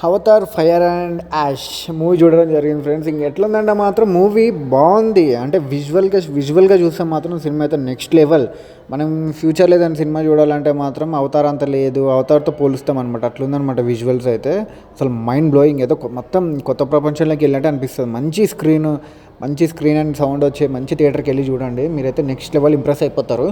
Avatar Fire and Ash movie చూడడం జరిగింది friends. ఇంక ఎట్లుందంటే మాత్రం మూవీ బాగుంది. అంటే విజువల్గా చూస్తే మాత్రం సినిమా అయితే నెక్స్ట్ లెవెల్. మనం ఫ్యూచర్లో ఏదైనా సినిమా చూడాలంటే మాత్రం అవతార్ అంత లేదు, అవతార్తో పోలుస్తాం అనమాట. అట్లుందనమాట విజువల్స్ అయితే. అసలు మైండ్ బ్లోయింగ్, ఏదో మొత్తం కొత్త ప్రపంచంలోకి వెళ్ళినట్టు అనిపిస్తుంది. మంచి స్క్రీన్ అండ్ సౌండ్ వచ్చే మంచి థియేటర్కి వెళ్ళి చూడండి, మీరైతే నెక్స్ట్ లెవెల్ ఇంప్రెస్ అయిపోతారు.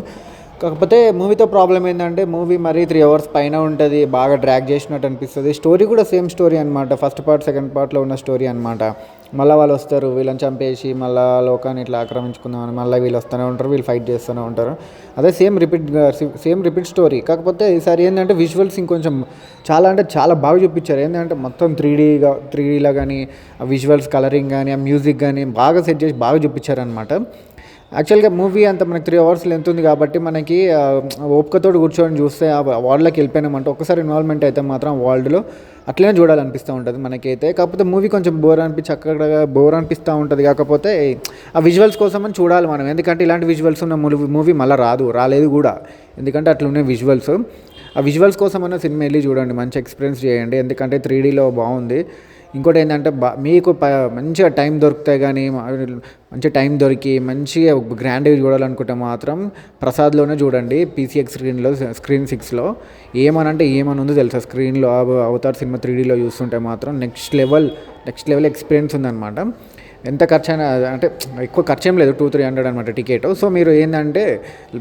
కాకపోతే మూవీతో ప్రాబ్లం ఏంటంటే మూవీ మరీ 3 hours పైన ఉంటుంది, బాగా డ్రాగ్ చేసినట్టు అనిపిస్తుంది. స్టోరీ కూడా సేమ్ స్టోరీ అనమాట, ఫస్ట్ పార్ట్ సెకండ్ పార్ట్లో ఉన్న స్టోరీ అనమాట. మళ్ళీ వాళ్ళు వస్తారు, వీళ్ళని చంపేసి మళ్ళీ లోకాన్ని ఇట్లా ఆక్రమించుకుందామని మళ్ళీ వీళ్ళు వస్తూనే ఉంటారు, వీళ్ళు ఫైట్ చేస్తూనే ఉంటారు. అదే సేమ్ రిపీట్ స్టోరీ. కాకపోతే ఈసారి ఏంటంటే విజువల్స్ ఇంకొంచెం చాలా బాగా చూపించారు. ఏంటంటే మొత్తం 3Dలో కానీ ఆ విజువల్స్ కలరింగ్ కానీ ఆ మ్యూజిక్ కానీ బాగా సెట్ చేసి బాగా చూపించారనమాట. యాక్చువల్గా మూవీ అంత మనకి 3 hours లెంత్ ఉంది కాబట్టి మనకి ఓపికతో కూర్చొని చూస్తే ఆ వరల్డ్లోకి వెళ్ళిపోయినామంటే ఒకసారి ఇన్వాల్వ్మెంట్ అయితే మాత్రం వరల్డ్లో అట్లనే చూడాలనిపిస్తూ ఉంటుంది మనకైతే. కాకపోతే మూవీ కొంచెం బోర్ అనిపిస్తూ ఉంటుంది. కాకపోతే ఆ విజువల్స్ కోసం అని చూడాలి మనం, ఎందుకంటే ఇలాంటి విజువల్స్ ఉన్న మూవీ మళ్ళీ రాలేదు కూడా, ఎందుకంటే అట్లున్నాయి విజువల్స్. ఆ విజువల్స్ కోసం అన్న సినిమా వెళ్ళి చూడండి, మంచి ఎక్స్పీరియన్స్ చేయండి, ఎందుకంటే 3Dలో బాగుంది. ఇంకోటి ఏంటంటే మీకు మంచిగా టైం దొరికితే కానీ మంచి టైం దొరికి మంచిగా గ్రాండ్గా చూడాలనుకుంటే మాత్రం ప్రసాద్లోనే చూడండి, PCX స్క్రీన్ 6లో. ఏమని ఉందో తెలుసా స్క్రీన్లో అవతార్ సినిమా 3Dలో చూస్తుంటే మాత్రం నెక్స్ట్ లెవెల్ ఎక్స్పీరియన్స్ ఉందన్నమాట. ఎంత ఖర్చు అయినా, అంటే ఎక్కువ ఖర్చు ఏం లేదు, 200-300 అనమాట టికెట్. సో మీరు ఏంటంటే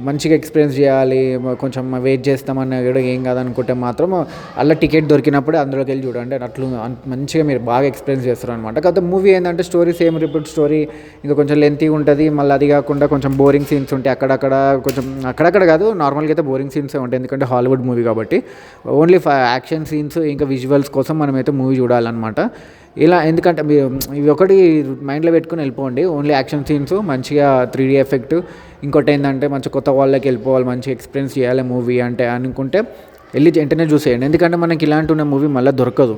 మంచిగా ఎక్స్పీరియన్స్ చేయాలి, కొంచెం వెయిట్ చేస్తామని కూడా ఏం కాదనుకుంటే మాత్రం అలా టికెట్ దొరికినప్పుడే అందులోకి వెళ్ళి చూడండి, అట్లు మంచిగా మీరు బాగా ఎక్స్పీరియన్స్ చేస్తారు అనమాట. కాకపోతే మూవీ ఏంటంటే స్టోరీ సేమ్ రిపీట్ స్టోరీ, ఇంకా కొంచెం లెంతీగా ఉంటుంది. మళ్ళీ అది కాకుండా కొంచెం బోరింగ్ సీన్స్ ఉంటాయి అక్కడక్కడ కాదు, నార్మల్గా అయితే బోరింగ్ సీన్సే ఉంటాయి, ఎందుకంటే హాలీవుడ్ మూవీ కాబట్టి. ఓన్లీ యాక్షన్ సీన్స్ ఇంకా విజువల్స్ కోసం మనమైతే మూవీ చూడాలన్నమాట. ఇలా ఎందుకంటే మీరు ఇవి ఒకటి మైండ్లో పెట్టుకుని వెళ్ళిపోండి, ఓన్లీ యాక్షన్ సీన్స్, మంచిగా 3D ఎఫెక్ట్. ఇంకోటి ఏంటంటే మంచి కొత్త వాళ్ళకి వెళ్ళిపోవాలి, మంచి ఎక్స్పీరియన్స్ చేయాలి మూవీ అంటే అనుకుంటే వెళ్ళి వెంటనే చూసేయండి, ఎందుకంటే మనకి ఇలాంటి ఉన్న మూవీ మళ్ళీ దొరకదు.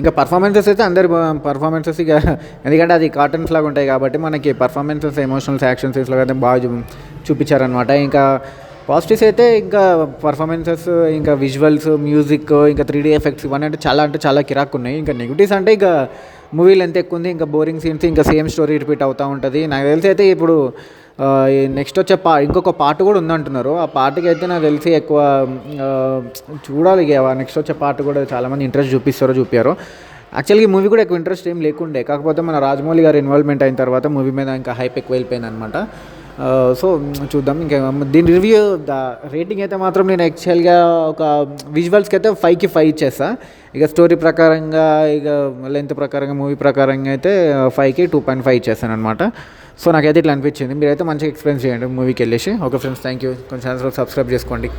ఇంకా పర్ఫార్మెన్సెస్ అయితే అందరి పర్ఫార్మెన్సెస్ ఇక, ఎందుకంటే అది కార్టూన్స్ లాగా ఉంటాయి కాబట్టి మనకి పర్ఫార్మెన్సెస్ ఎమోషనల్స్ యాక్షన్ సీన్స్లో అయితే బాగా చూపించారనమాట. ఇంకా పాజిటివ్స్ అయితే ఇంకా పర్ఫార్మెన్సెస్, ఇంకా విజువల్స్, మ్యూజిక్, ఇంకా 3D ఎఫెక్ట్స్, ఇవన్నీ అంటే చాలా కిరాక్ ఉన్నాయి. ఇంకా నెగిటివ్స్ అంటే ఇక మూవీలు ఎంత ఎక్కువ ఉంది, ఇంకా బోరింగ్ సీన్స్, ఇంకా సేమ్ స్టోరీ రిపీట్ అవుతూ ఉంటుంది. నాకు తెలిసి అయితే ఇప్పుడు నెక్స్ట్ వచ్చే ఇంకొక పార్ట్ కూడా ఉందంటున్నారు. ఆ పార్ట్కి అయితే నాకు తెలిసి ఎక్కువ చూడాలి. ఇక నెక్స్ట్ వచ్చే పార్ట్ కూడా చాలామంది ఇంట్రెస్ట్ చూపారు. యాక్చువల్గా ఈ మూవీ కూడా ఎక్కువ ఇంట్రెస్ట్ ఏం లేకుండే, కాకపోతే మన రాజమౌళి గారు ఇన్వాల్వ్మెంట్ అయిన తర్వాత మూవీ మీద ఇంకా హైప్ ఎక్కువ వెళ్ళిపోయింది అనమాట. సో చూద్దాం. ఇంకా దీని రివ్యూ రేటింగ్ అయితే మాత్రం నేను యాక్చువల్గా ఒక విజువల్స్కి అయితే 5కి 5 ఇచ్చేస్తా. ఇక స్టోరీ ప్రకారంగా, ఇక లెంత్ ప్రకారంగా, మూవీ ప్రకారంగా అయితే 5కి 2.5 ఇచ్చేస్తాను అనమాట. సో నాకైతే ఇట్లా అనిపించింది. మీరైతే మంచిగా ఎక్స్పీరియన్స్ చేయండి మూవీకి వెళ్ళేసి. Okay friends, thank you. కొంచెం సబ్స్క్రైబ్ చేసుకోండి.